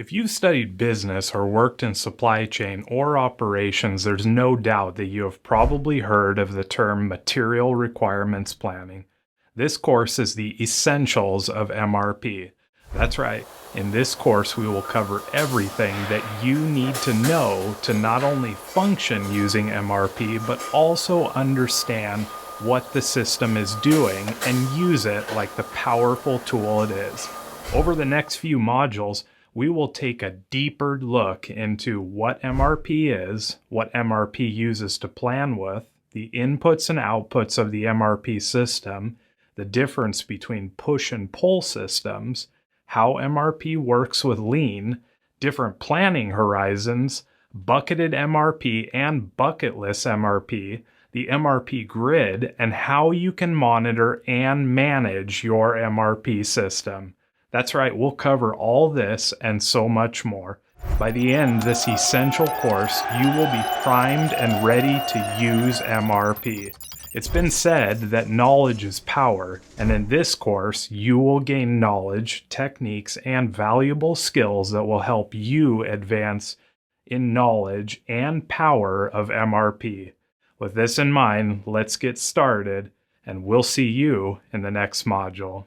If you've studied business or worked in supply chain or operations, there's no doubt that you have probably heard of the term material requirements planning. This course is the essentials of MRP. That's right, in this course we will cover everything that you need to know to not only function using MRP, but also understand what the system is doing and use it like the powerful tool it is. Over the next few modules, we will take a deeper look into what MRP is, what MRP uses to plan with, the inputs and outputs of the MRP system, the difference between push and pull systems, how MRP works with lean, different planning horizons, bucketed MRP and bucketless MRP, the MRP grid, and how you can monitor and manage your MRP system. That's right, we'll cover all this and so much more. By the end of this essential course, you will be primed and ready to use MRP. It's been said that knowledge is power, and in this course, you will gain knowledge, techniques, and valuable skills that will help you advance in knowledge and power of MRP. With this in mind, let's get started, and we'll see you in the next module.